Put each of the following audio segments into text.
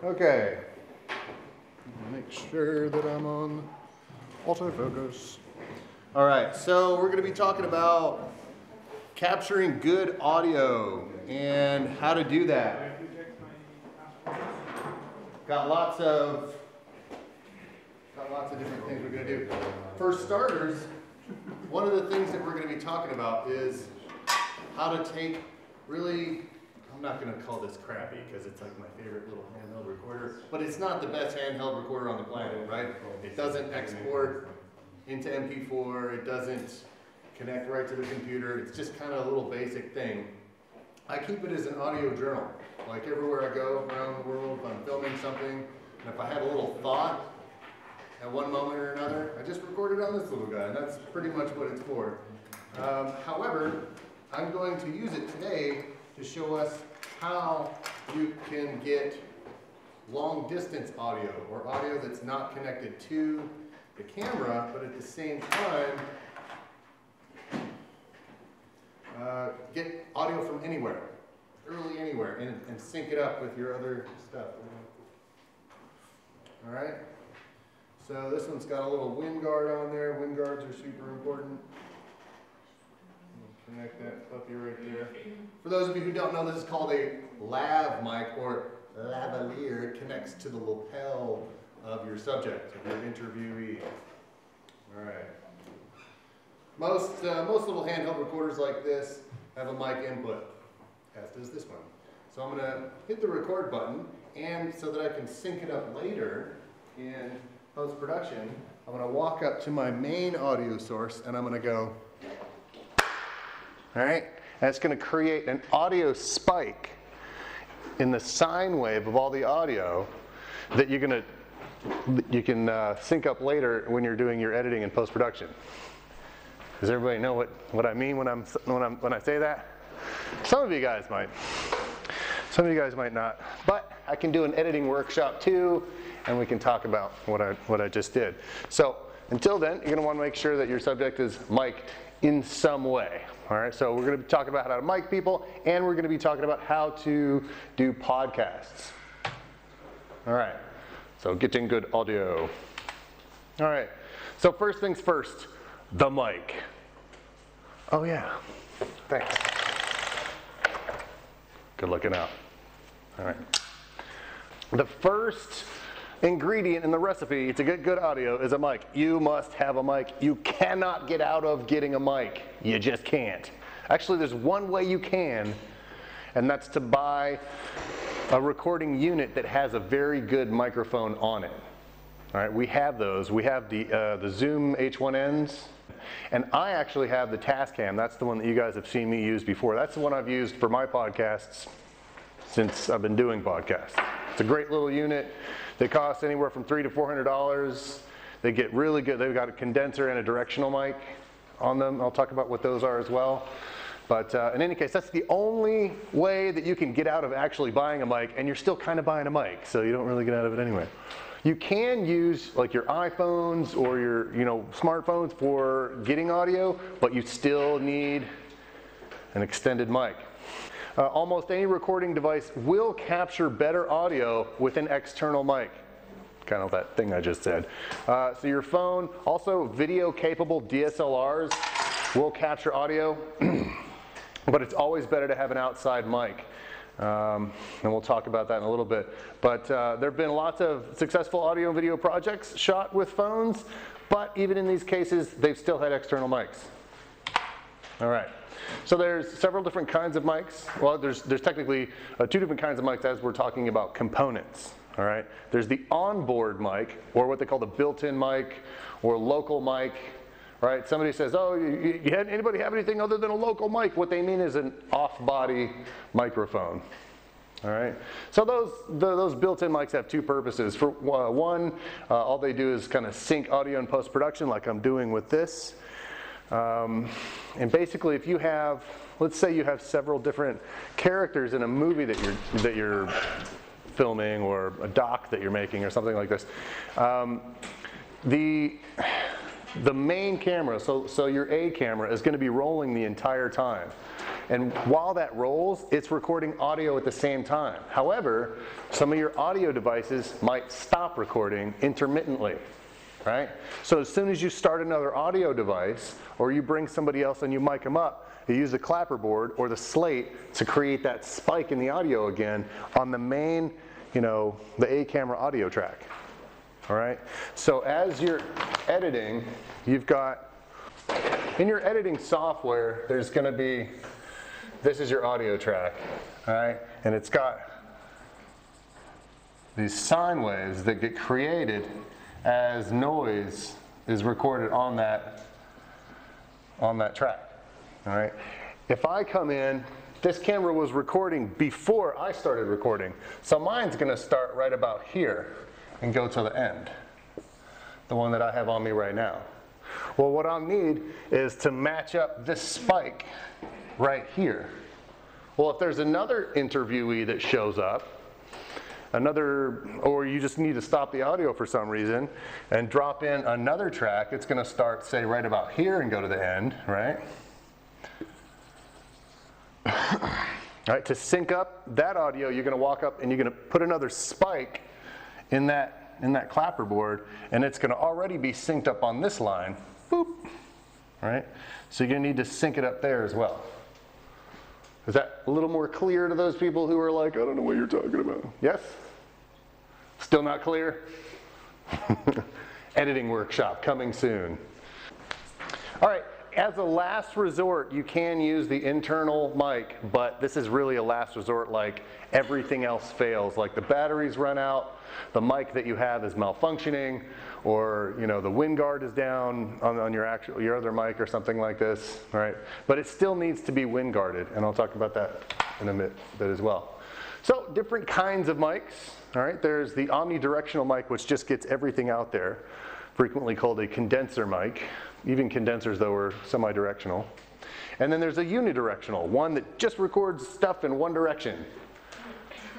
Okay, make sure that I'm on autofocus. All right, so we're going to be talking about capturing good audio and how to do that. Got lots of different things we're going to do. For starters, one of the things that we're going to be talking about is how to take really, I'm not going to call this crappy because it's like my favorite little handheld recorder, but it's not the best handheld recorder on the planet, right? It doesn't export into MP4, it doesn't connect right to the computer, it's just kind of a little basic thing. I keep it as an audio journal. Like everywhere I go around the world, if I'm filming something, and if I have a little thought at one moment or another, I just record it on this little guy, and that's pretty much what it's for. However, I'm going to use it today to show us how you can get long distance audio, or audio that's not connected to the camera, but at the same time, get audio from anywhere, literally anywhere, and sync it up with your other stuff. All right? So this one's got a little wind guard on there. Wind guards are super important. Connect that puppy right there. For those of you who don't know, this is called a lav mic or lavalier. It connects to the lapel of your subject, of your interviewee. All right. Most little handheld recorders like this have a mic input, as does this one. So I'm going to hit the record button, and so that I can sync it up later in post-production, I'm going to walk up to my main audio source, and I'm going to go, all right? And it's going to create an audio spike in the sine wave of all the audio that you can sync up later when you're doing your editing and post-production. Does everybody know what I mean when I say that? Some of you guys might. Some of you guys might not. But I can do an editing workshop too, and we can talk about what I just did. So until then, you're going to want to make sure that your subject is mic'd in some way. All right. So we're going to be talking about how to mic people, and we're going to be talking about how to do podcasts. All right. So getting good audio. All right. So first things first, the mic. Oh yeah. Thanks. Good looking out. All right. The first ingredient in the recipe to get good audio is a mic. You must have a mic. You cannot get out of getting a mic. You just can't. Actually, there's one way you can, and that's to buy a recording unit that has a very good microphone on it. All right, we have those. We have the Zoom H1Ns, and I actually have the Tascam. That's the one that you guys have seen me use before. That's the one I've used for my podcasts since I've been doing podcasts. It's a great little unit. They cost anywhere from $300 to $400. They get really good. They've got a condenser and a directional mic on them. I'll talk about what those are as well. But in any case, that's the only way that you can get out of actually buying a mic, and you're still kind of buying a mic, so you don't really get out of it anyway. You can use like your iPhones or your smartphones for getting audio, but you still need an extended mic. Almost any recording device will capture better audio with an external mic. Kind of that thing I just said. So your phone, also video capable DSLRs will capture audio, but it's always better to have an outside mic. And we'll talk about that in a little bit. But there have been lots of successful audio and video projects shot with phones, but even in these cases, they've still had external mics. All right. So there's several different kinds of mics. Well, there's technically two different kinds of mics as we're talking about components. All right. There's the onboard mic, or what they call the built-in mic, or local mic. Right? Somebody says, "Oh, anybody have anything other than a local mic?" What they mean is an off-body microphone. All right. So those built-in mics have two purposes. For one, all they do is kind of sync audio in post-production, like I'm doing with this. And basically, if you have, let's say you have several different characters in a movie that you're filming, or a doc that you're making, or something like this, the main camera, so your A camera, is going to be rolling the entire time. And while that rolls, it's recording audio at the same time. However, some of your audio devices might stop recording intermittently, right? So as soon as you start another audio device, or you bring somebody else and you mic them up, you use the clapperboard or the slate to create that spike in the audio again on the main, the A camera audio track. All right? So as you're editing, you've got, in your editing software, there's going to be, this is your audio track, all right? And it's got these sine waves that get created as noise is recorded on that track. All right. If I come in, this camera was recording before I started recording, so mine's going to start right about here and go to the end, the one that I have on me right now. Well, what I'll need is to match up this spike right here. Well, if there's another interviewee that shows up, or you just need to stop the audio for some reason and drop in another track, it's going to start, say, right about here and go to the end, right? All right, to sync up that audio, you're going to walk up and you're going to put another spike in that clapperboard, and it's going to already be synced up on this line. Boop. All right, so you're going to need to sync it up there as well. Is that a little more clear to those people who are like, I don't know what you're talking about? Yes? Still not clear? Editing workshop coming soon. All right. As a last resort, you can use the internal mic, but this is really a last resort, like everything else fails. Like the batteries run out, the mic that you have is malfunctioning, or the wind guard is down on your other mic or something like this, right? But it still needs to be wind guarded, and I'll talk about that in a bit as well. So different kinds of mics, all right? There's the omnidirectional mic, which just gets everything out there, frequently called a condenser mic. Even condensers, though, are semi-directional. And then there's a unidirectional, one that just records stuff in one direction.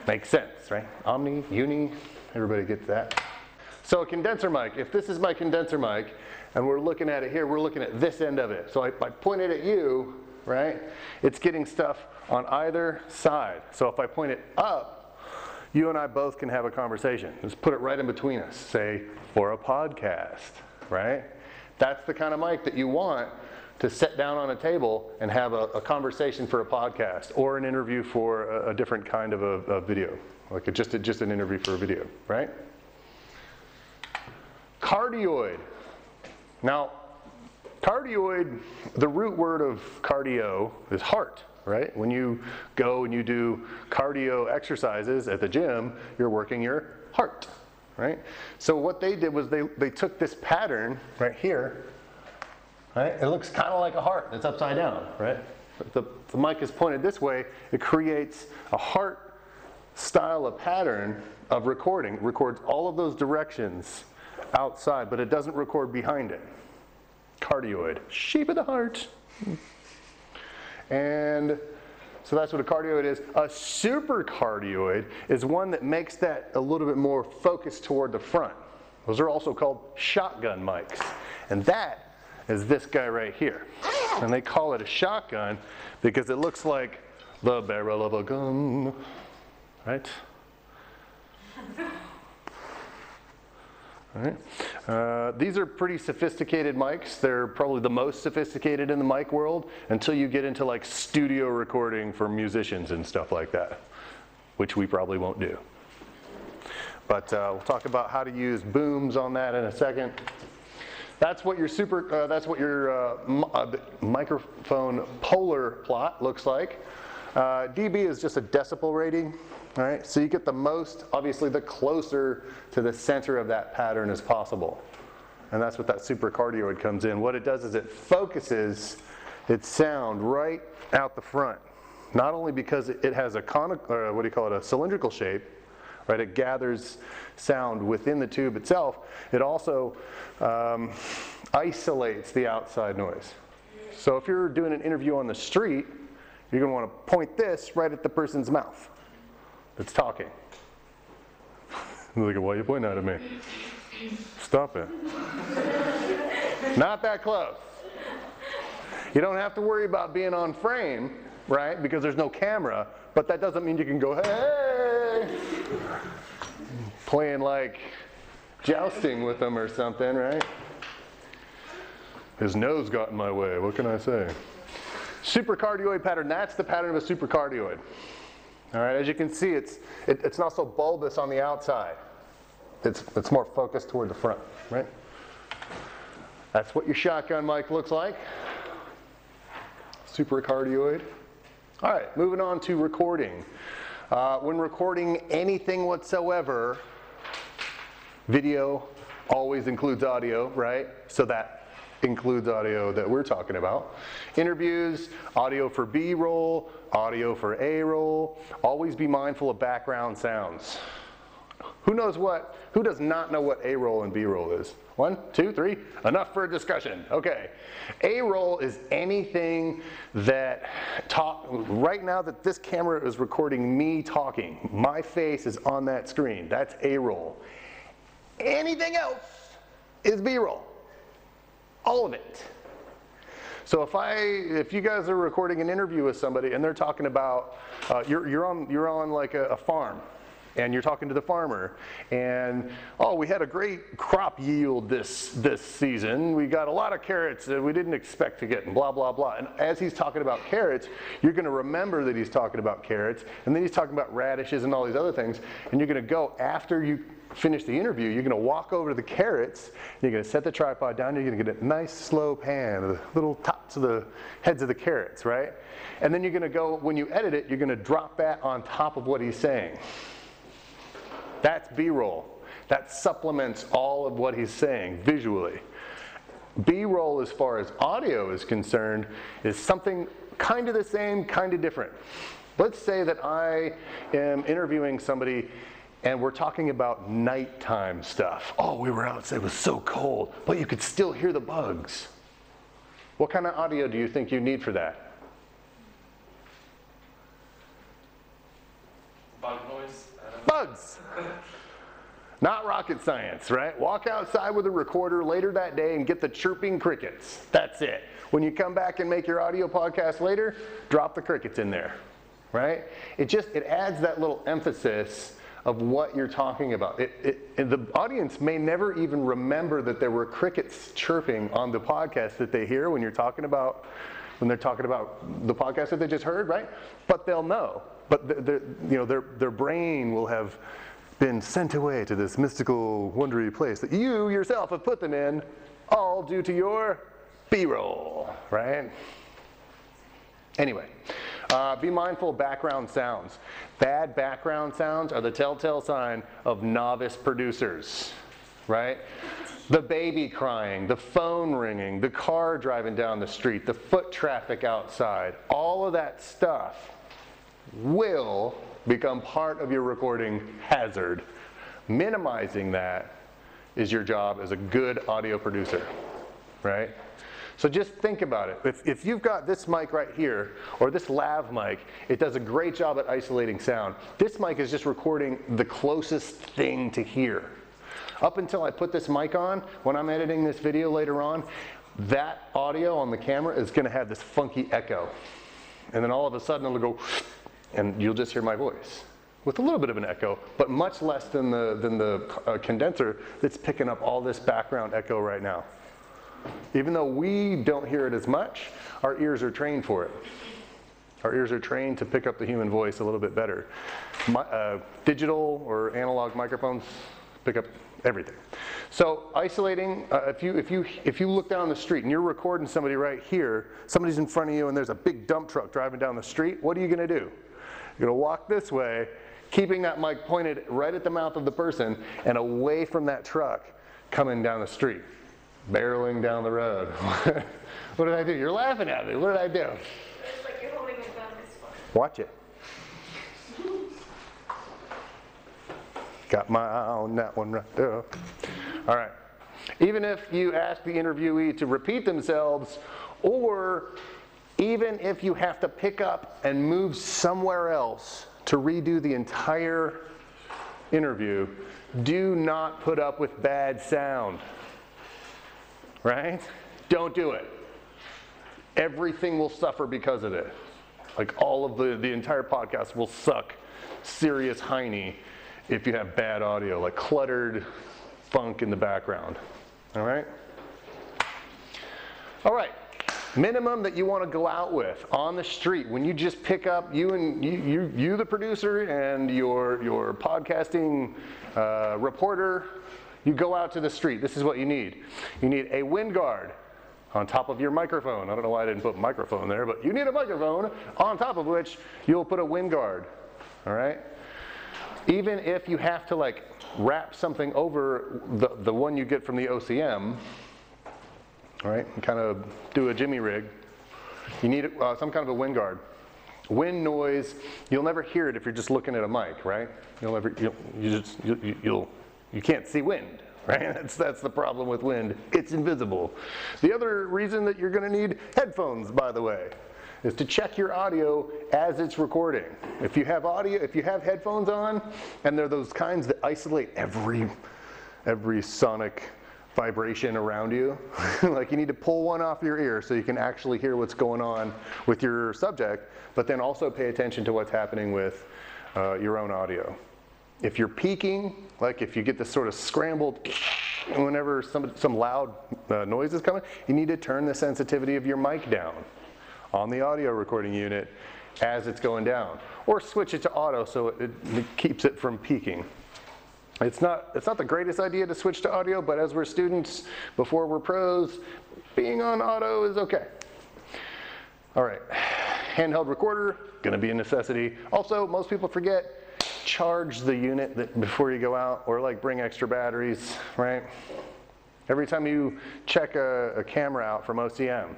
Makes sense, right? Omni, uni, everybody gets that. So a condenser mic, if this is my condenser mic, and we're looking at it here, we're looking at this end of it. So I point it at you, right? It's getting stuff on either side. So if I point it up, you and I both can have a conversation. Just put it right in between us, say, for a podcast, right? That's the kind of mic that you want to sit down on a table and have a conversation for a podcast or an interview for a different kind of a video, like just an interview for a video, right? Cardioid. Now, cardioid, the root word of cardio is heart, right? When you go and you do cardio exercises at the gym, you're working your heart. Right? So what they did was they took this pattern right here, right? It looks kind of like a heart that's upside down, right? If the mic is pointed this way, it creates a heart style of pattern of recording. It records all of those directions outside, but it doesn't record behind it. Cardioid, shape of the heart. And so that's what a cardioid is. A supercardioid is one that makes that a little bit more focused toward the front. Those are also called shotgun mics. And that is this guy right here. And they call it a shotgun because it looks like the barrel of a gun, right? All right. These are pretty sophisticated mics. They're probably the most sophisticated in the mic world until you get into like studio recording for musicians and stuff like that, which we probably won't do. But we'll talk about how to use booms on that in a second. That's what your microphone polar plot looks like. dB is just a decibel rating. All right, so you get the most, obviously, the closer to the center of that pattern as possible. And that's what that supercardioid comes in. What it does is it focuses its sound right out the front. Not only because it has a cylindrical shape, right? It gathers sound within the tube itself. It also isolates the outside noise. So if you're doing an interview on the street, you're going to want to point this right at the person's mouth that's talking. Look at why you pointing at me. Stop it. Not that close. You don't have to worry about being on frame. right? Because there's no camera, but that doesn't mean you can go, hey, playing like jousting with them or something, right? His nose got in my way, what can I say? Supracardioid pattern, that's the pattern of a supracardioid. All right, as you can see, it's not so bulbous on the outside. It's more focused toward the front, right? That's what your shotgun mic looks like. Supracardioid. All right, moving on to recording. When recording anything whatsoever, video always includes audio, right? So that includes audio that we're talking about. Interviews, audio for B-roll, audio for A-roll. Always be mindful of background sounds. Who does not know what A-roll and B-roll is? 1, 2, 3, enough for a discussion. Okay, A-roll is anything that right now that this camera is recording me talking, my face is on that screen, that's A-roll. Anything else is B-roll. All of it. So if you guys are recording an interview with somebody and they're talking about you're on like a farm and you're talking to the farmer and we had a great crop yield this season, we got a lot of carrots that we didn't expect to get and blah blah blah, and as he's talking about carrots you're going to remember that he's talking about carrots, and then he's talking about radishes and all these other things, and you're going to go after you finish the interview, you're going to walk over to the carrots, and you're going to set the tripod down, and you're going to get a nice slow pan of the little tops of the heads of the carrots, right? And then you're going to go, when you edit it, you're going to drop that on top of what he's saying. That's B-roll. That supplements all of what he's saying visually. B-roll, as far as audio is concerned, is something kind of the same, kind of different. Let's say that I am interviewing somebody and we're talking about nighttime stuff. Oh, we were outside, it was so cold, but you could still hear the bugs. What kind of audio do you think you need for that? Bug noise? Bugs! Not rocket science, right? Walk outside with a recorder later that day and get the chirping crickets. That's it. When you come back and make your audio podcast later, drop the crickets in there, right? It adds that little emphasis of what you're talking about. The audience may never even remember that there were crickets chirping on the podcast that they hear when they're talking about the podcast that they just heard, right? But they'll know. But their brain will have been sent away to this mystical, wondery place that you yourself have put them in, all due to your B-roll, right? Anyway, be mindful of background sounds. Bad background sounds are the telltale sign of novice producers, right? The baby crying, the phone ringing, the car driving down the street, the foot traffic outside, all of that stuff will become part of your recording hazard. Minimizing that is your job as a good audio producer, right? So just think about it. If you've got this mic right here, or this lav mic, it does a great job at isolating sound. This mic is just recording the closest thing to hear. Up until I put this mic on, when I'm editing this video later on, that audio on the camera is going to have this funky echo. And then all of a sudden it'll go, and you'll just hear my voice. With a little bit of an echo, but much less than the condenser that's picking up all this background echo right now. Even though we don't hear it as much, our ears are trained for it. Our ears are trained to pick up the human voice a little bit better. Digital or analog microphones pick up everything. So isolating, if you look down the street and you're recording somebody right here, somebody's in front of you and there's a big dump truck driving down the street, what are you going to do? You're going to walk this way, keeping that mic pointed right at the mouth of the person and away from that truck coming down the street. Barreling down the road. What did I do? You're laughing at me. What did I do? It's like you're holding it down this far. Watch it. Got my eye on that one right there. All right. Even if you ask the interviewee to repeat themselves, or even if you have to pick up and move somewhere else to redo the entire interview, do not put up with bad sound. Right? Don't do it. Everything will suffer because of it. Like all of the entire podcast will suck serious hiney if you have bad audio, like cluttered funk in the background. All right? All right. Minimum that you want to go out with on the street when you just pick up you the producer and your podcasting reporter, you go out to the street. This is what you need. You need a wind guard on top of your microphone. I don't know why I didn't put microphone there, but you need a microphone on top of which you'll put a wind guard. All right? Even if you have to like wrap something over the one you get from the OCM, all right, and kind of do a jimmy rig, you need some kind of a wind guard. Wind noise, you'll never hear it if you're just looking at a mic, right? You can't see wind, right? That's the problem with wind. It's invisible. The other reason that you're going to need headphones, by the way, is to check your audio as it's recording. If you have headphones on, and they're those kinds that isolate every sonic vibration around you, like you need to pull one off your ear so you can actually hear what's going on with your subject, but then also pay attention to what's happening with your own audio. If you're peaking, like if you get this sort of scrambled whenever some loud noise is coming, you need to turn the sensitivity of your mic down on the audio recording unit as it's going down, or switch it to auto so it keeps it from peaking. It's not the greatest idea to switch to audio, but as we're students before we're pros, being on auto is okay. All right, handheld recorder, gonna be a necessity. Also, most people forget, charge the unit before you go out, or like bring extra batteries, right? Every time you check a camera out from OCM,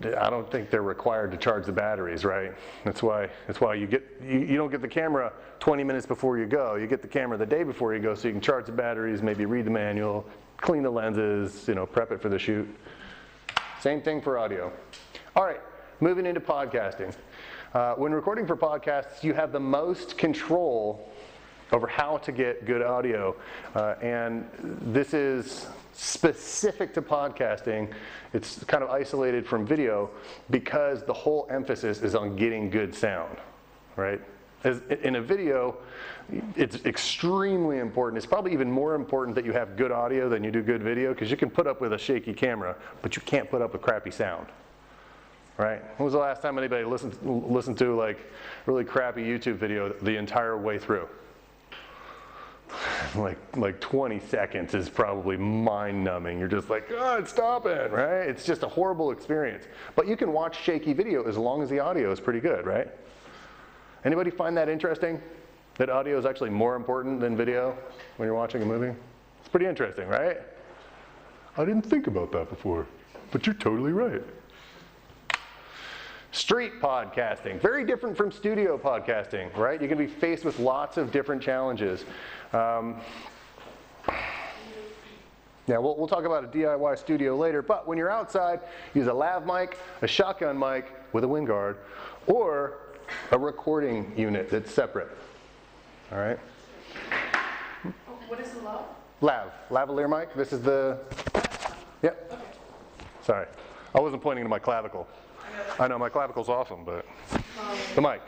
I don't think they're required to charge the batteries, right? That's why you don't get the camera 20 minutes before you go. You get the camera the day before you go so you can charge the batteries, maybe read the manual, clean the lenses, prep it for the shoot. Same thing for audio. All right, moving into podcasting. When recording for podcasts, you have the most control over how to get good audio, and this is specific to podcasting. It's kind of isolated from video because the whole emphasis is on getting good sound, right? As in a video, it's extremely important. It's probably even more important that you have good audio than you do good video, because you can put up with a shaky camera, but you can't put up with crappy sound, right? When was the last time anybody listened to like really crappy YouTube video the entire way through? Like 20 seconds is probably mind-numbing. You're just like, God, stop it, right? It's just a horrible experience. But you can watch shaky video as long as the audio is pretty good, right? Anybody find that interesting? That audio is actually more important than video when you're watching a movie? It's pretty interesting, right? I didn't think about that before, but you're totally right. Street podcasting, very different from studio podcasting, right? You're going to be faced with lots of different challenges. We'll talk about a DIY studio later, but when you're outside, use a lav mic, a shotgun mic with a wind guard, or a recording unit that's separate. All right? What is the lav? Lavalier mic. This is the, yep. Okay. Sorry, I wasn't pointing to my clavicle. I know my clavicle's awesome, but the mic.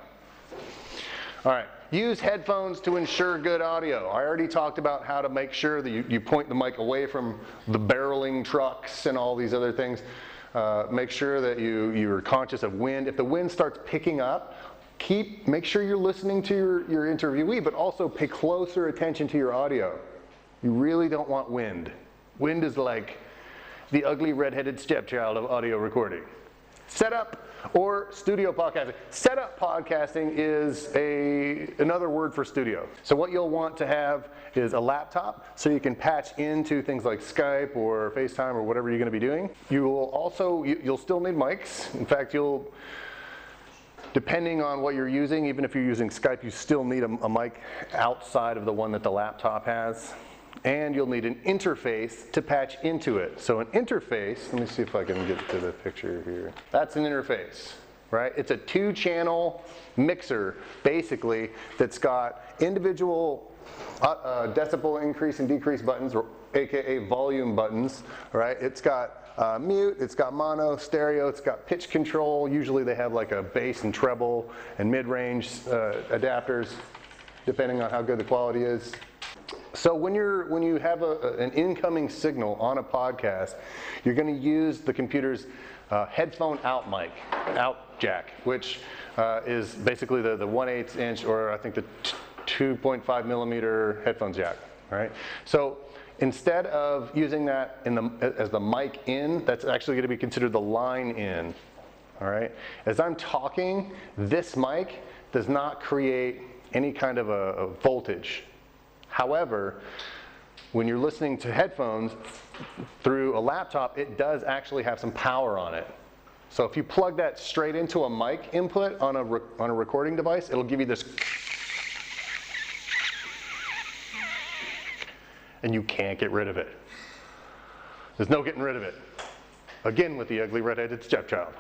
All right, use headphones to ensure good audio. I already talked about how to make sure that you point the mic away from the barreling trucks and all these other things. Make sure that you're conscious of wind. If the wind starts picking up, make sure you're listening to your interviewee, but also pay closer attention to your audio. You really don't want wind. Wind is like the ugly redheaded stepchild of audio recording. Setup or studio podcasting. Setup podcasting is another word for studio. So what you'll want to have is a laptop so you can patch into things like Skype or FaceTime or whatever you're going to be doing. You'll still need mics. In fact, depending on what you're using, even if you're using Skype, you still need a mic outside of the one that the laptop has. And you'll need an interface to patch into it. So an interface, let me see if I can get to the picture here. That's an interface, right? It's a 2-channel mixer, basically, that's got individual decibel increase and decrease buttons, or AKA volume buttons, right? It's got mute, it's got mono, stereo, it's got pitch control. Usually they have like a bass and treble and mid-range adapters, depending on how good the quality is. So when you have an incoming signal on a podcast, you're going to use the computer's headphone out mic, out jack, which is basically the 1/8 inch, or I think the 2.5 millimeter headphone jack, right? So instead of using that as the mic in, that's actually going to be considered the line in, all right? As I'm talking, this mic does not create any kind of a voltage. However, when you're listening to headphones through a laptop, it does actually have some power on it. So if you plug that straight into a mic input on a recording device, it'll give you this, and you can't get rid of it. There's no getting rid of it. Again with the ugly red-headed stepchild.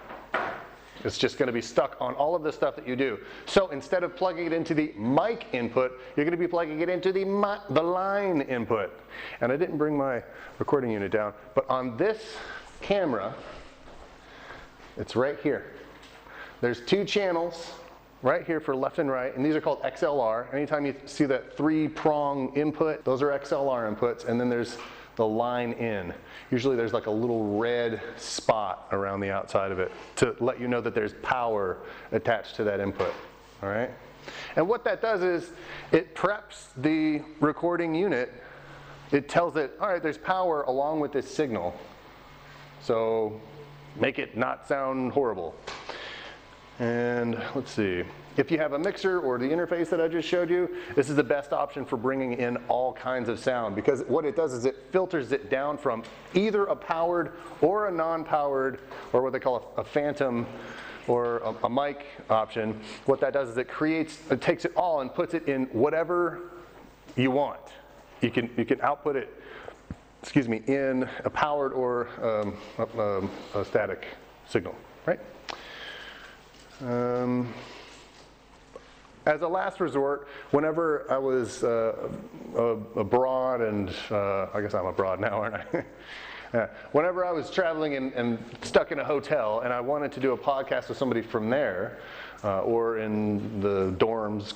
It's just going to be stuck on all of the stuff that you do. So instead of plugging it into the mic input, you're going to be plugging it into the line input. And I didn't bring my recording unit down, but on this camera, it's right here. There's 2 channels right here for left and right, and these are called XLR. Anytime you see that 3-prong input, those are XLR inputs, and then there's the line in. Usually there's like a little red spot around the outside of it to let you know that there's power attached to that input, all right? And what that does is it preps the recording unit. It tells it, all right, there's power along with this signal, so make it not sound horrible. And let's see. If you have a mixer or the interface that I just showed you, this is the best option for bringing in all kinds of sound, because what it does is it filters it down from either a powered or a non-powered, or what they call a phantom or a mic option. What that does is it takes it all and puts it in whatever you want. You can output it, excuse me, in a powered or a static signal, right? As a last resort, whenever I was abroad, and I guess I'm abroad now, aren't I? Whenever I was traveling and stuck in a hotel and I wanted to do a podcast with somebody from there, or in the dorms,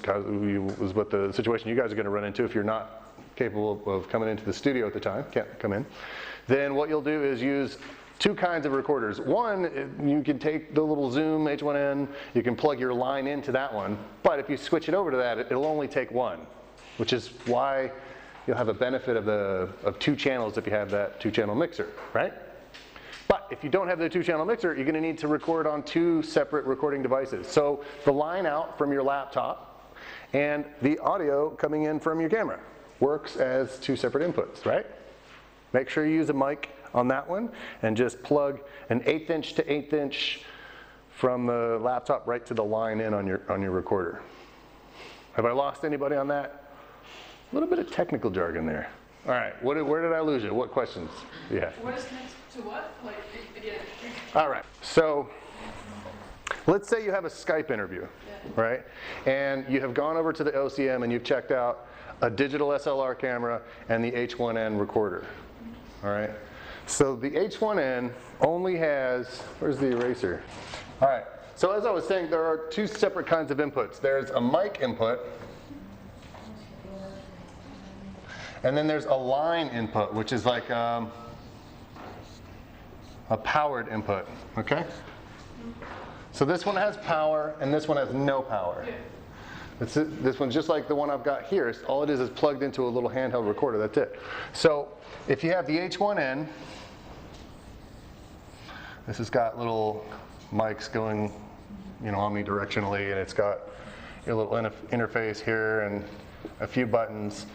was what the situation you guys are going to run into if you're not capable of coming into the studio at the time, can't come in, then what you'll do is use 2 kinds of recorders. One, you can take the little Zoom H1N, you can plug your line into that one, but if you switch it over to that, it'll only take 1, which is why you'll have a benefit of 2 channels if you have that 2-channel mixer, right? But if you don't have the 2-channel mixer, you're going to need to record on 2 separate recording devices. So the line out from your laptop and the audio coming in from your camera works as 2 separate inputs, right? Make sure you use a mic on that one, and just plug an 1/8 inch to 1/8 inch from the laptop right to the line in on your recorder. Have I lost anybody on that? A little bit of technical jargon there. All right, where did I lose you? What questions do you have? What is connected to what? Like, again. All right, so let's say you have a Skype interview, right? And you have gone over to the OCM and you've checked out a digital SLR camera and the H1N recorder, all right? So the H1N only has, where's the eraser? All right, so as I was saying, there are 2 separate kinds of inputs. There's a mic input, and then there's a line input, which is like a powered input, okay? So this one has power, and this one has no power. This one's just like the one I've got here. All it is plugged into a little handheld recorder, that's it. So if you have the H1N, this has got little mics going, omnidirectionally, and it's got your little interface here and a few buttons.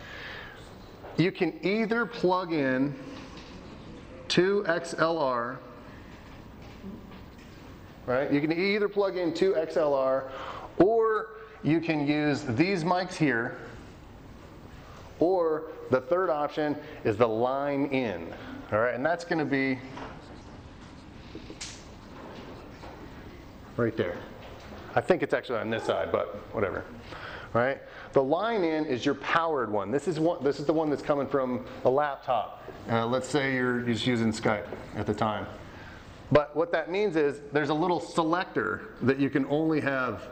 You can either plug in 2 XLR, right? You can either plug in 2 XLR, or you can use these mics here, or the third option is the line in, all right? And that's going to be right there. I think it's actually on this side, but whatever. right? The line in is your powered one. This is the one that's coming from a laptop. Let's say you're just using Skype at the time. But what that means is there's a little selector that you can only have,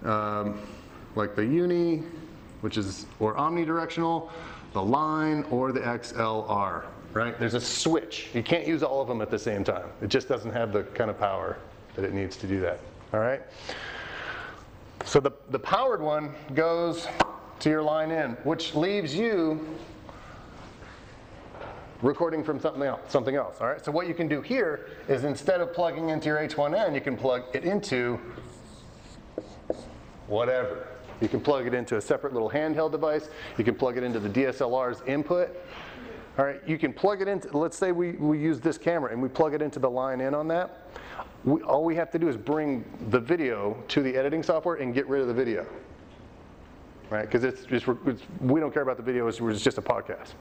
like the uni, which is, or omnidirectional, the line, or the XLR, right? There's a switch. You can't use all of them at the same time. It just doesn't have the kind of power that it needs to do that, all right? So the powered one goes to your line in, which leaves you recording from something else, all right? So what you can do here is instead of plugging into your H1N, you can plug it into whatever. You can plug it into a separate little handheld device. You can plug it into the DSLR's input. All right, you can plug it into, let's say we use this camera and we plug it into the line in on that. All we have to do is bring the video to the editing software and get rid of the video, right? Because we don't care about the video, it's just a podcast.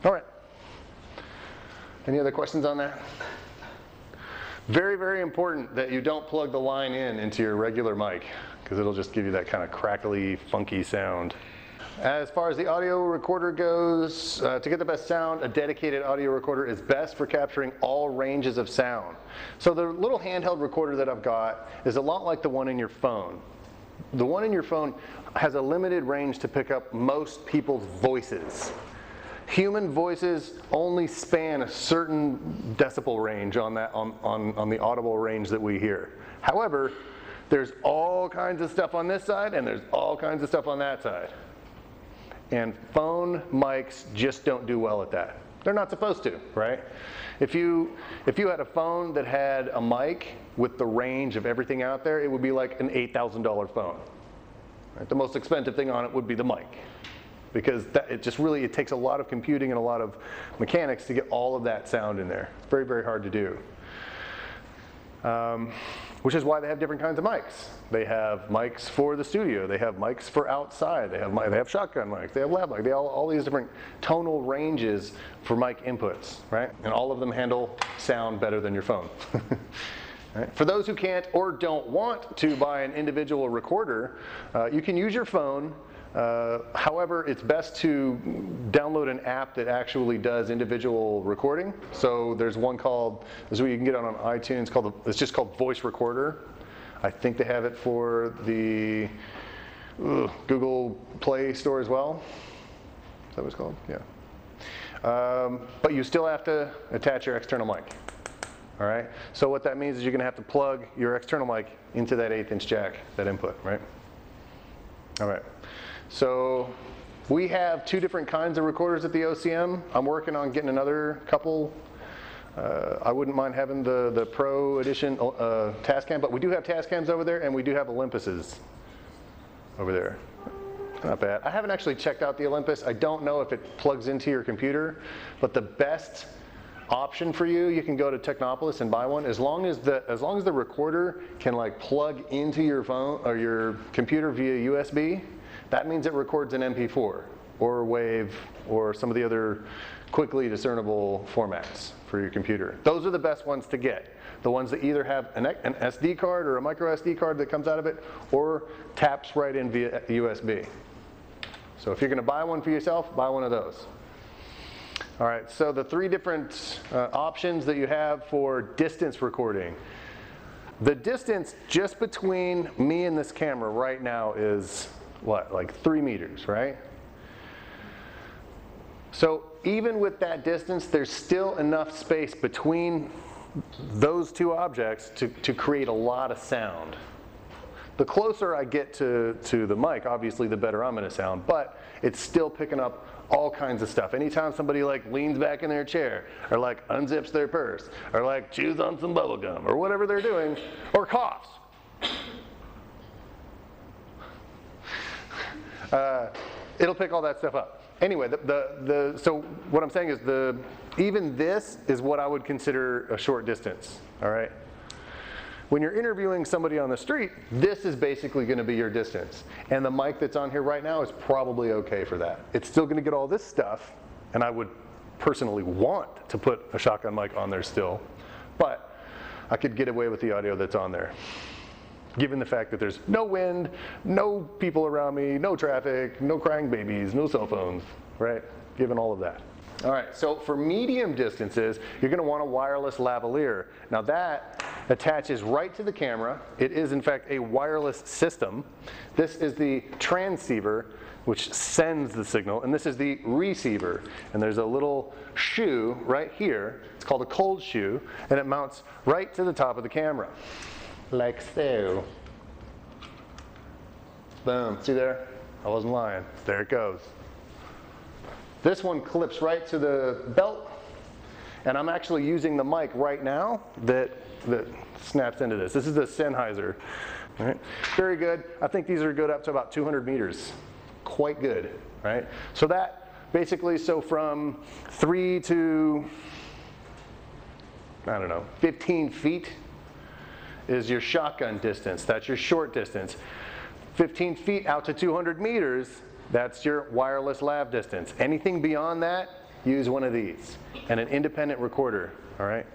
All right. Any other questions on that? Very, very important that you don't plug the line in into your regular mic, because it'll just give you that kind of crackly, funky sound. As far as the audio recorder goes, to get the best sound, a dedicated audio recorder is best for capturing all ranges of sound. So the little handheld recorder that I've got is a lot like the one in your phone. The one in your phone has a limited range to pick up most people's voices. Human voices only span a certain decibel range on the audible range that we hear. However, there's all kinds of stuff on this side and there's all kinds of stuff on that side. And phone mics just don't do well at that. They're not supposed to, right? If you had a phone that had a mic with the range of everything out there, it would be like an $8,000 phone. Right? The most expensive thing on it would be the mic, because it takes a lot of computing and a lot of mechanics to get all of that sound in there. It's very, very hard to do. Which is why they have different kinds of mics. They have mics for the studio. They have mics for outside. They have shotgun mics. They have lab mics. They have all these different tonal ranges for mic inputs, right? And all of them handle sound better than your phone. Right? For those who can't or don't want to buy an individual recorder, you can use your phone. However, it's best to download an app that actually does individual recording. So there's one called, this is what you can get on iTunes, it's just called Voice Recorder. I think they have it for the Google Play Store as well. Is that what it's called? Yeah. But you still have to attach your external mic. All right? So what that means is you're going to have to plug your external mic into that 1/8" jack, that input, right? All right. So we have 2 different kinds of recorders at the OCM. I'm working on getting another couple. I wouldn't mind having the Pro Edition Tascam, but we do have Tascams over there, and we do have Olympuses over there. Not bad. I haven't actually checked out the Olympus. I don't know if it plugs into your computer, but the best option for you can go to Technopolis and buy one. As long as the recorder can like plug into your phone or your computer via USB, that means it records an MP4 or WAV or some of the other quickly discernible formats for your computer. Those are the best ones to get. The ones that either have an SD card or a micro SD card that comes out of it or taps right in via USB. So if you're going to buy one for yourself, buy one of those. All right, so the 3 different options that you have for distance recording. The distance just between me and this camera right now is what, like 3 meters, right? So even with that distance, there's still enough space between those 2 objects to create a lot of sound. The closer I get to the mic, obviously the better I'm going to sound, but it's still picking up all kinds of stuff. Anytime somebody like leans back in their chair, or like unzips their purse, or like chews on some bubble gum, or whatever they're doing, or coughs, it'll pick all that stuff up. Anyway, so what I'm saying is even this is what I would consider a short distance, all right? When you're interviewing somebody on the street, this is basically going to be your distance. And the mic that's on here right now is probably okay for that. It's still going to get all this stuff, and I would personally want to put a shotgun mic on there still, but I could get away with the audio that's on there. given the fact that there's no wind, no people around me, no traffic, no crying babies, no cell phones, right? Given all of that. All right, so for medium distances, you're going to want a wireless lavalier. Now that attaches right to the camera. It is in fact a wireless system. This is the transceiver, which sends the signal, and this is the receiver. And there's a little shoe right here. It's called a cold shoe, and it mounts right to the top of the camera, like so. Boom, see there? I wasn't lying. There it goes. This one clips right to the belt, and I'm actually using the mic right now that snaps into this. This is the Sennheiser. All right. Very good. I think these are good up to about 200 meters. Quite good, right? So that basically, so from 3 to, I don't know, 15 feet is your shotgun distance. That's your short distance. 15 feet out to 200 meters, that's your wireless lav distance. Anything beyond that, use one of these and an independent recorder, all right?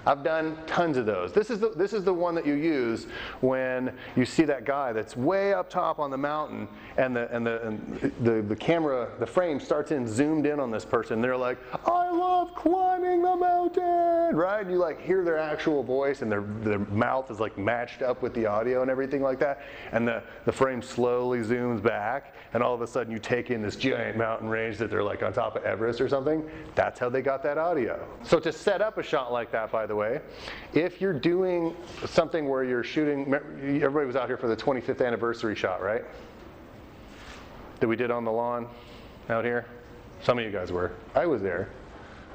I've done tons of those. This is the one that you use when you see that guy that's way up top on the mountain, and the camera, the frame starts in zoomed in on this person. They're like, "I love climbing the mountain," right? And you like hear their actual voice, and their mouth is like matched up with the audio and everything like that. And the frame slowly zooms back, and all of a sudden you take in this giant mountain range that they're like on top of Everest or something. That's how they got that audio. So to set up a shot like that, by the way, if you're doing something where you're shooting, everybody was out here for the 25th anniversary shot, right? That we did on the lawn out here. Some of you guys were. I was there.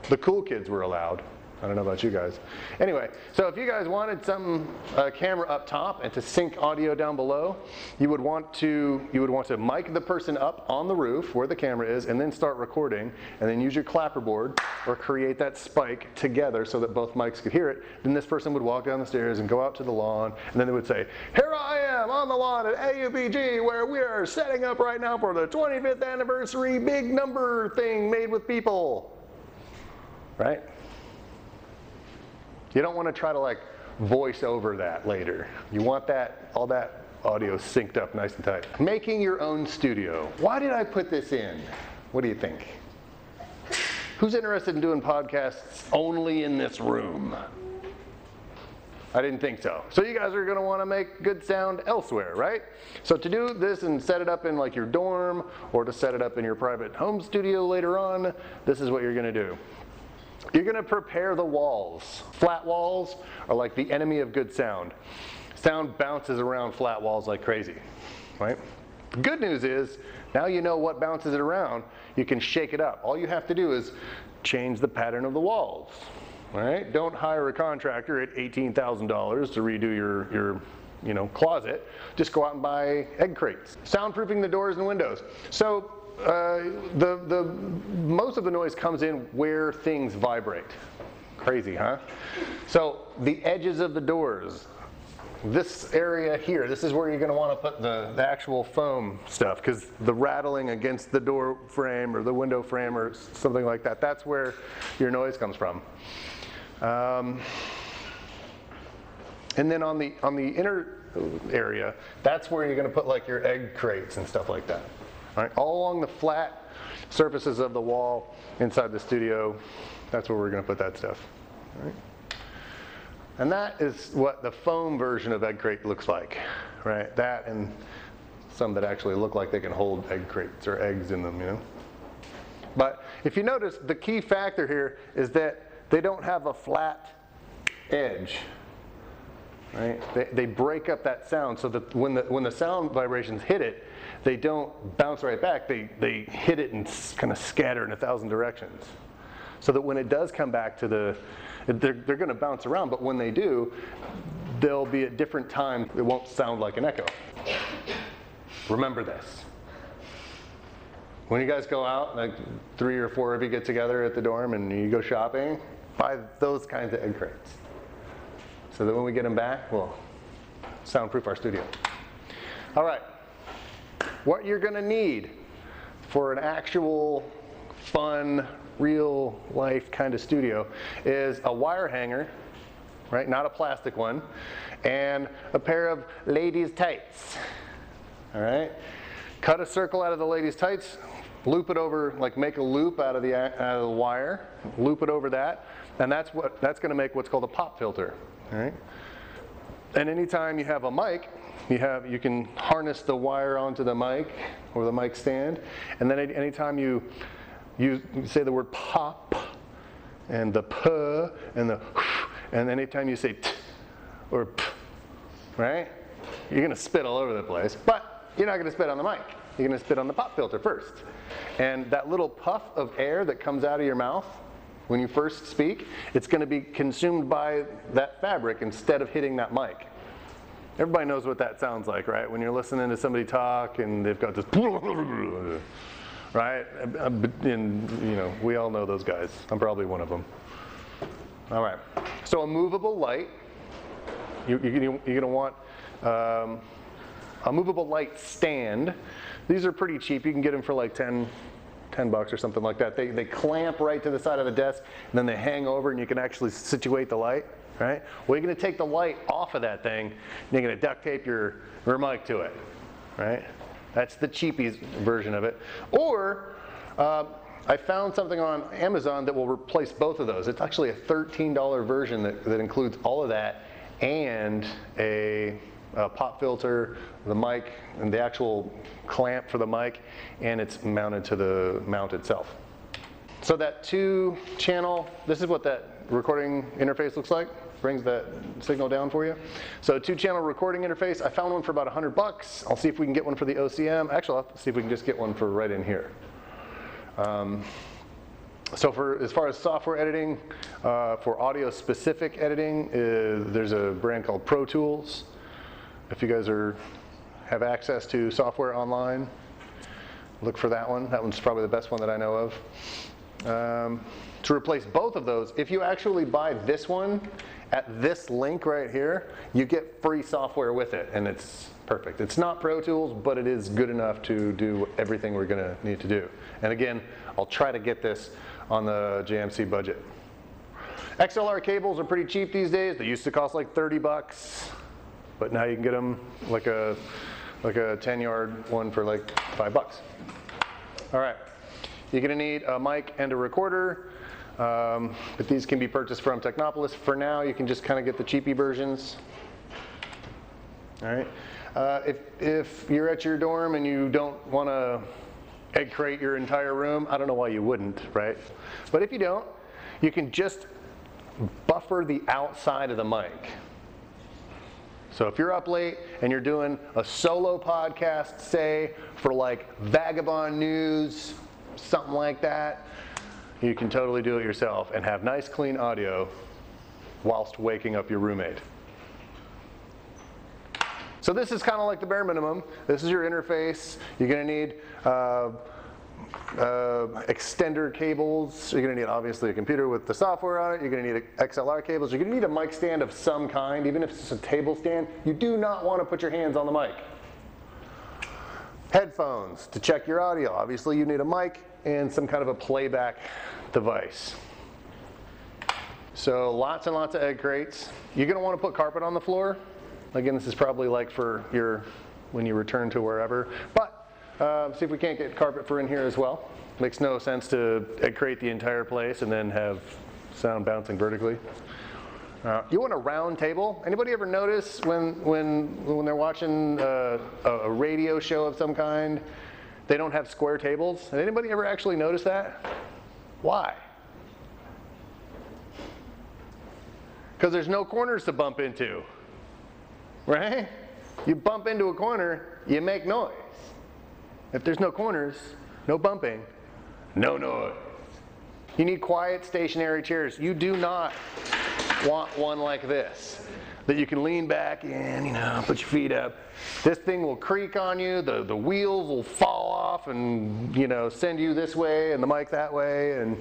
The cool kids were allowed. I don't know about you guys. Anyway, so if you guys wanted some camera up top and to sync audio down below, you would want to mic the person up on the roof where the camera is, and then start recording, and then use your clapperboard or create that spike together so that both mics could hear it. Then this person would walk down the stairs and go out to the lawn, and then they would say, "Here I am on the lawn at AUPG where we are setting up right now for the 25th anniversary big number thing made with people." Right? You don't want to try to like voice over that later. You want that, all that audio synced up nice and tight. Making your own studio. Why did I put this in? What do you think? Who's interested in doing podcasts only in this room? I didn't think so. So you guys are going to want to make good sound elsewhere, right? So to do this and set it up in like your dorm, or to set it up in your private home studio later on, this is what you're going to do. You're going to prepare the walls. Flat walls are like the enemy of good sound. Sound bounces around flat walls like crazy, right? The good news is, now you know what bounces it around, you can shake it up. All you have to do is change the pattern of the walls, right? Don't hire a contractor at $18,000 to redo your closet. Just go out and buy egg crates. Soundproofing the doors and windows. So most of the noise comes in where things vibrate. Crazy, huh? So the edges of the doors, this area here, this is where you're going to want to put the actual foam stuff, because the rattling against the door frame or the window frame or something like that, that's where your noise comes from. And then on the inner area, that's where you're going to put like your egg crates and stuff like that. All right, all along the flat surfaces of the wall inside the studio, that's where we're going to put that stuff. All right. And that is what the foam version of egg crate looks like, right? That and some that actually look like they can hold egg crates or eggs in them, you know? But if you notice, the key factor here is that they don't have a flat edge, right? They break up that sound so that when the sound vibrations hit it, they don't bounce right back. They hit it and kind of scatter in 1,000 directions. So that when it does come back to they're going to bounce around, but when they do, they'll be at different times. It won't sound like an echo. Remember this. When you guys go out, like 3 or 4 of you get together at the dorm and you go shopping, buy those kinds of egg crates. So that when we get them back, we'll soundproof our studio. All right. What you're going to need for an actual fun, real life kind of studio is a wire hanger right? Not a plastic one. And a pair of ladies' tights, all right? Cut a circle out of the ladies' tights, loop it over, like make a loop out of the wire, loop it over that, and that's going to make what's called a pop filter, all right? And anytime you have a mic, you can harness the wire onto the mic or the mic stand, and then anytime you say the word pop and the p and the and anytime you say t or p, right? You're going to spit all over the place, but you're not going to spit on the mic. You're going to spit on the pop filter first. And that little puff of air that comes out of your mouth when you first speak, it's going to be consumed by that fabric instead of hitting that mic. Everybody knows what that sounds like, right? When you're listening to somebody talk and they've got this, right? And you know, we all know those guys. I'm probably one of them. All right. So a movable light. You're going to want a movable light stand. These are pretty cheap. You can get them for like 10 bucks or something like that. They clamp right to the side of the desk, and then they hang over, and you can actually situate the light, right? Well, you're going to take the light off of that thing, and you're going to duct tape your mic to it, right? That's the cheapie version of it. Or I found something on Amazon that will replace both of those. It's actually a $13 version that includes all of that and a pop filter, the mic, and the actual clamp for the mic, and it's mounted to the mount itself. So that 2-channel, this is what that recording interface looks like. Brings that signal down for you. So 2-channel recording interface, I found one for about 100 bucks. I'll see if we can get one for the OCM. Actually, I'll see if we can just get one for right in here. So as far as software editing, for audio-specific editing, there's a brand called Pro Tools. If you guys have access to software online, look for that one. That one's probably the best one that I know of. To replace both of those, if you actually buy this one at this link right here, you get free software with it, and it's perfect. It's not Pro Tools, but it is good enough to do everything we're going to need to do. And again, I'll try to get this on the JMC budget. XLR cables are pretty cheap these days. They used to cost like 30 bucks, but now you can get them like a 10-yard one for like 5 bucks. All right, you're going to need a mic and a recorder. But these can be purchased from Technopolis. For now, you can just kind of get the cheapy versions. All right. If you're at your dorm and you don't want to egg crate your entire room, I don't know why you wouldn't, right? But if you don't, you can just buffer the outside of the mic. So if you're up late and you're doing a solo podcast, say, for like Vagabond News, something like that, you can totally do it yourself and have nice, clean audio whilst waking up your roommate. So this is kind of like the bare minimum. This is your interface. You're going to need extender cables. You're going to need, obviously, a computer with the software on it. You're going to need XLR cables. You're going to need a mic stand of some kind, even if it's a table stand. You do not want to put your hands on the mic. Headphones to check your audio. Obviously, you need a mic and some kind of a playback device. So lots and lots of egg crates. You're going to want to put carpet on the floor. Again, this is probably like for when you return to wherever. But see if we can't get carpet for in here as well. Makes no sense to egg crate the entire place and then have sound bouncing vertically. You want a round table? Anybody ever notice when they're watching a radio show of some kind, they don't have square tables? Did anybody ever actually notice that? Why? Because there's no corners to bump into, right? You bump into a corner, you make noise. If there's no corners, no bumping, no noise. You need quiet, stationary chairs. You do not want one like this that you can lean back and, put your feet up. This thing will creak on you, the wheels will fall off and, send you this way and the mic that way, and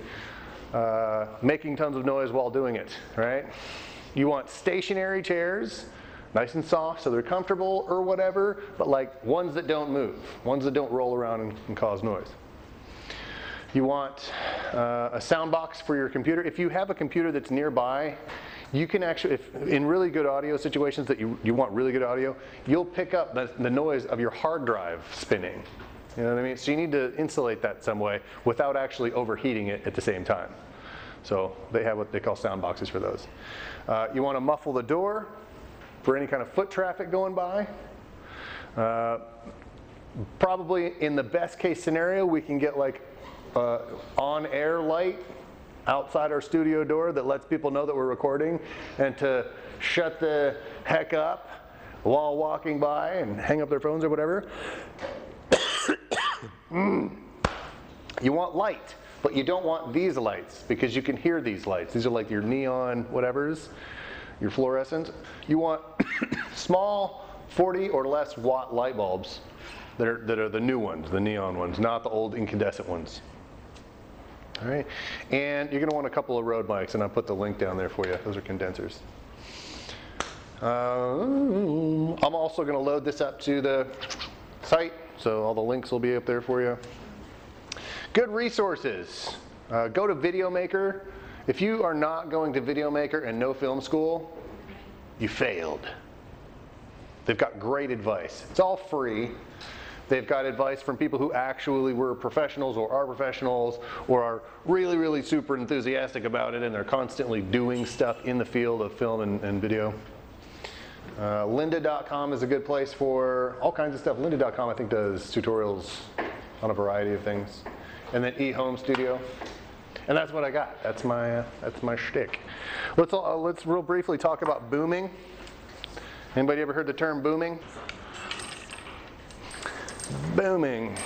making tons of noise while doing it, right? You want stationary chairs, nice and soft so they're comfortable or whatever, but like ones that don't move, ones that don't roll around and cause noise. You want a sound box for your computer. If you have a computer that's nearby, You can actually, if in really good audio situations that you want really good audio, you'll pick up the noise of your hard drive spinning. You know what I mean? So you need to insulate that some way without actually overheating it at the same time. So they have what they call sound boxes for those. You want to muffle the door for any kind of foot traffic going by. Probably in the best case scenario, we can get like on-air light outside our studio door that lets people know that we're recording, and to shut the heck up while walking by and hang up their phones or whatever. You want light, but you don't want these lights because you can hear these lights. These are like your neon whatevers, your fluorescent. You want small 40 or less watt light bulbs that are the new ones, the neon ones, not the old incandescent ones. All right, and you're going to want a couple of Rode mics, and I'll put the link down there for you. Those are condensers. I'm also going to load this up to the site, so all the links will be up there for you. Good resources. Go to VideoMaker. If you are not going to VideoMaker and no film school, you failed. They've got great advice. It's all free. They've got advice from people who actually were professionals or are professionals or are really, really super enthusiastic about it, and they're constantly doing stuff in the field of film and video. Lynda.com is a good place for all kinds of stuff. Lynda.com, I think, does tutorials on a variety of things. And then eHome Studio. And that's what I got. That's my shtick. Let's real briefly talk about booming. Anybody ever heard the term booming? Booming.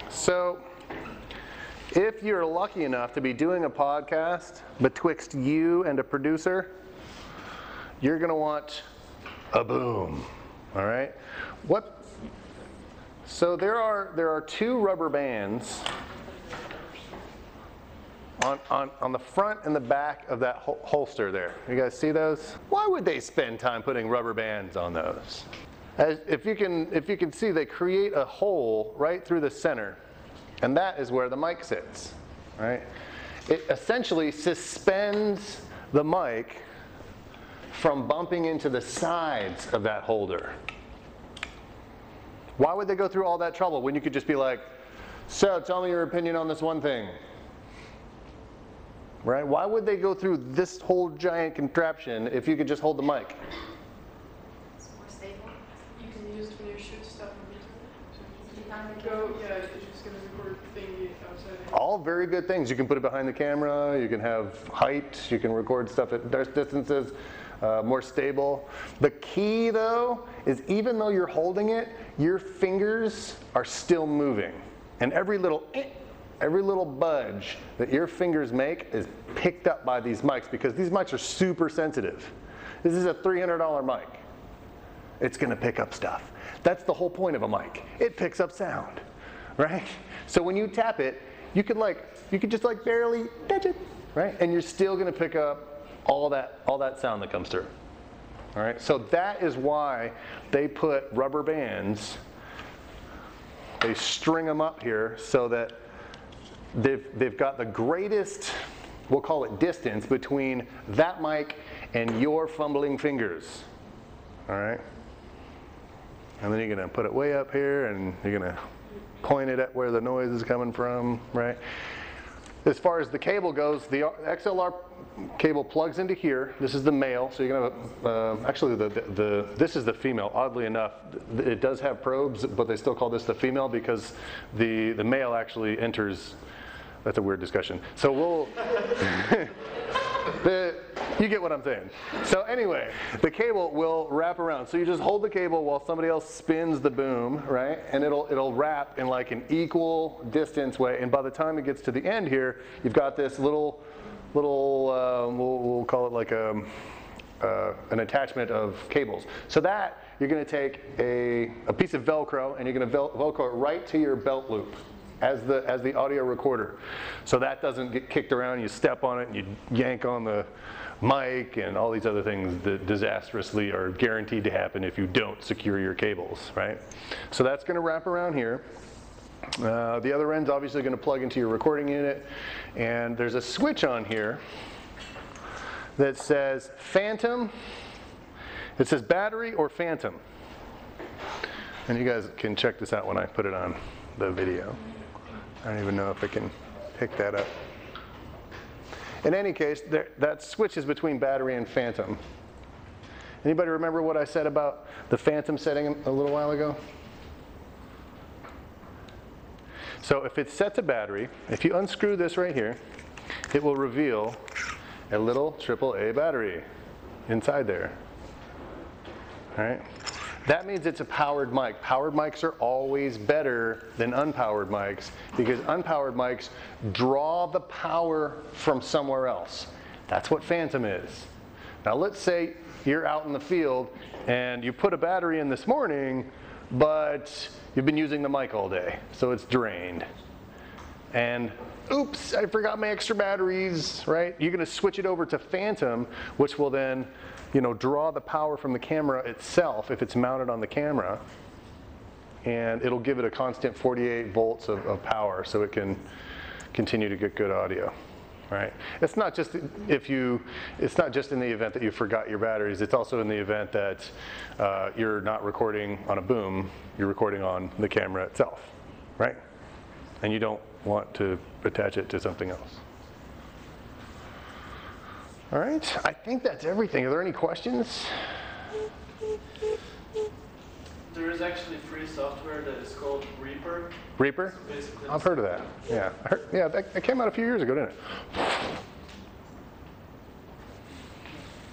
So, if you're lucky enough to be doing a podcast betwixt you and a producer, you're going to want a boom. All right? So there are two rubber bands on the front and the back of that holster there. You guys see those? Why would they spend time putting rubber bands on those? If you can see, they create a hole right through the center, and that is where the mic sits, right? It essentially suspends the mic from bumping into the sides of that holder. Why would they go through all that trouble when you could just be like, so tell me your opinion on this one thing? Right? Why would they go through this whole giant contraption if you could just hold the mic? It's more stable. You can use it when you shoot stuff on video. It's just going to record thingy outside. All very good things. You can put it behind the camera, you can have height, you can record stuff at distances, more stable. The key though is even though you're holding it, your fingers are still moving. And every little budge that your fingers make is picked up by these mics because these mics are super sensitive. This is a $300 mic. It's going to pick up stuff. That's the whole point of a mic. It picks up sound, right? So when you tap it, you could just barely touch it, right? And you're still going to pick up all that sound that comes through. All right? So that is why they put rubber bands. They string them up here so that they've got the greatest, we'll call it distance, between that mic and your fumbling fingers. All right? And then you're going to put it way up here, and you're going to point it at where the noise is coming from, right? As far as the cable goes, the XLR cable plugs into here. This is the male, so you're going to actually this is the female. Oddly enough, it does have probes, but they still call this the female because the male actually enters. That's a weird discussion. So we'll you get what I'm saying. So anyway, the cable will wrap around. So you just hold the cable while somebody else spins the boom, right? And it'll wrap in like an equal distance way. And by the time it gets to the end here, you've got this little we'll call it like an attachment of cables. So that you're going to take a piece of Velcro and you're going to Velcro it right to your belt loop as the audio recorder. So that doesn't get kicked around. You step on it and you yank on the mic and all these other things that disastrously are guaranteed to happen if you don't secure your cables, right? So that's going to wrap around here. The other end's obviously going to plug into your recording unit, and there's a switch on here that says Phantom. It says battery or Phantom. And you guys can check this out when I put it on the video. I don't even know if I can pick that up. In any case, that switches between battery and Phantom. Anybody remember what I said about the Phantom setting a little while ago? So if it's set to battery, if you unscrew this right here, it will reveal a little AAA battery inside there. All right? That means it's a powered mic. Powered mics are always better than unpowered mics because unpowered mics draw the power from somewhere else. That's what Phantom is. Now let's say you're out in the field and you put a battery in this morning, but you've been using the mic all day, so it's drained. And oops, I forgot my extra batteries, right? You're gonna switch it over to Phantom, which will then, draw the power from the camera itself if it's mounted on the camera, and it'll give it a constant 48 volts of power so it can continue to get good audio, right? It's not just in the event that you forgot your batteries, it's also in the event that you're not recording on a boom, you're recording on the camera itself, right? And you don't want to attach it to something else. All right, I think that's everything. Are there any questions? There is actually free software that is called Reaper. Reaper? So I've heard of that. Yeah, that came out a few years ago, didn't it?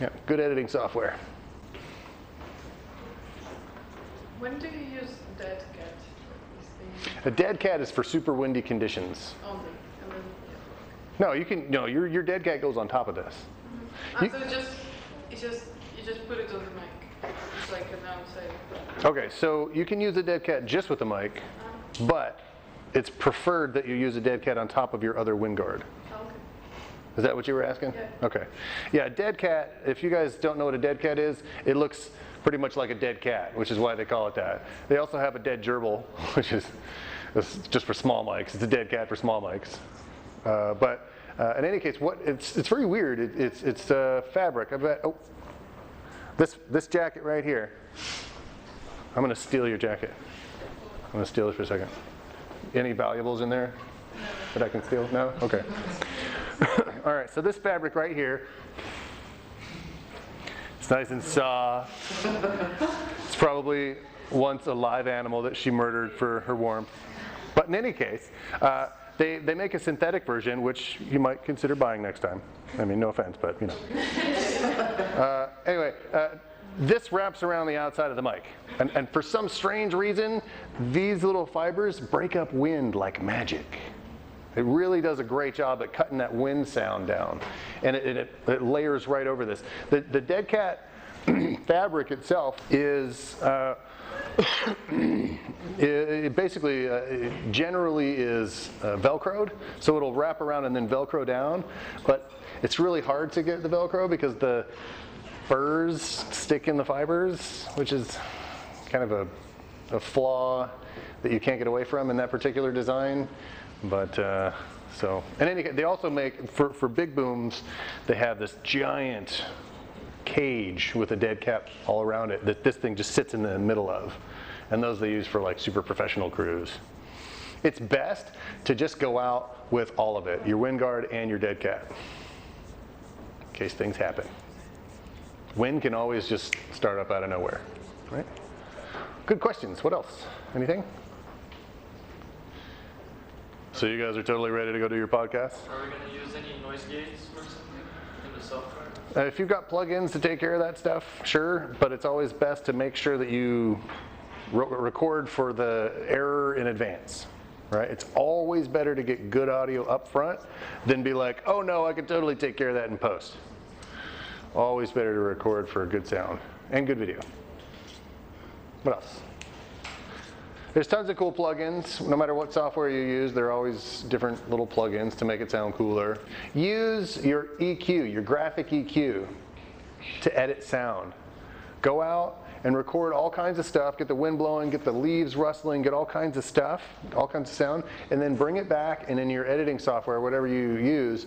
Yeah, good editing software. When do you use dead cat? A dead cat is for super windy conditions. Only, and then No, you can. No, your dead cat goes on top of this. so you just put it on the mic. It's like an outside. Okay, so you can use a dead cat just with the mic, but it's preferred that you use a dead cat on top of your other wind guard. Oh, okay. Is that what you were asking? Yeah. Okay. Yeah, a dead cat, if you guys don't know what a dead cat is, it looks pretty much like a dead cat, which is why they call it that. They also have a dead gerbil, which is just for small mics. It's a dead cat for small mics. But in any case, it's very weird. It's fabric. I bet. Oh, this jacket right here. I'm going to steal your jacket. I'm going to steal it for a second. Any valuables in there that I can steal? No? Okay. All right, so this fabric right here, it's nice and soft. It's probably once a live animal that she murdered for her warmth. But in any case, they make a synthetic version, which you might consider buying next time. I mean, no offense, but anyway, this wraps around the outside of the mic. And for some strange reason, these little fibers break up wind like magic. It really does a great job at cutting that wind sound down. And it layers right over this. The dead cat fabric itself is, it basically generally is Velcroed. So it'll wrap around and then Velcro down. But it's really hard to get the Velcro because the furs stick in the fibers, which is kind of a flaw that you can't get away from in that particular design. But so, in any case, they also make, for big booms, they have this giant cage with a dead cat all around it that this thing just sits in the middle of. And those they use for like super professional crews. It's best to just go out with all of it, your wind guard and your dead cat, in case things happen. Wind can always just start up out of nowhere, right? Good questions. What else? Anything? So you guys are totally ready to go do your podcast? Are we going to use any noise gates or something in the software? If you've got plugins to take care of that stuff, sure, but it's always best to make sure that you record for the error in advance, right? It's always better to get good audio up front than be like, oh no, I can totally take care of that in post. Always better to record for good sound and good video. What else? There's tons of cool plugins. No matter what software you use, there are always different little plugins to make it sound cooler. Use your EQ, your graphic EQ, to edit sound. Go out and record all kinds of stuff, get the wind blowing, get the leaves rustling, get all kinds of stuff, all kinds of sound, and then bring it back, and in your editing software, whatever you use,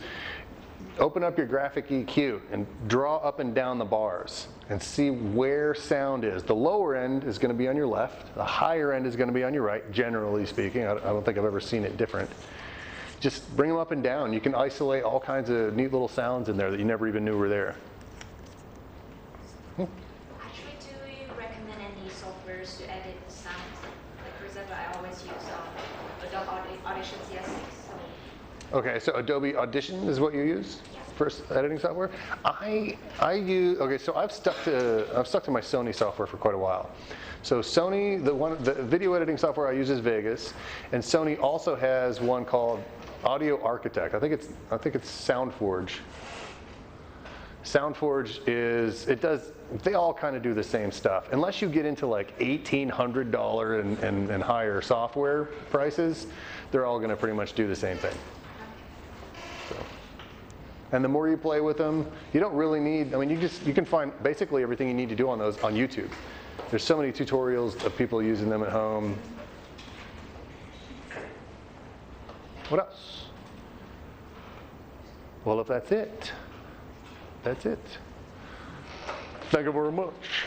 open up your graphic EQ and draw up and down the bars and see where sound is. The lower end is going to be on your left. The higher end is going to be on your right, generally speaking. I don't think I've ever seen it different. Just bring them up and down. You can isolate all kinds of neat little sounds in there that you never even knew were there. Actually, do you recommend any softwares to edit the sounds? Like, for example, I always use Adobe Audition CS6. Okay, so Adobe Audition is what you use for editing software. I use, okay, so I've stuck to my Sony software for quite a while. So Sony, the video editing software I use is Vegas, and Sony also has one called Audio Architect. I think it's SoundForge. SoundForge they all kind of do the same stuff. Unless you get into like $1,800 and higher software prices, they're all going to pretty much do the same thing. So. And the more you play with them, you don't really need, I mean, you can find basically everything you need to do on those on YouTube. There's so many tutorials of people using them at home. What else? Well, if that's it, that's it. Thank you very much.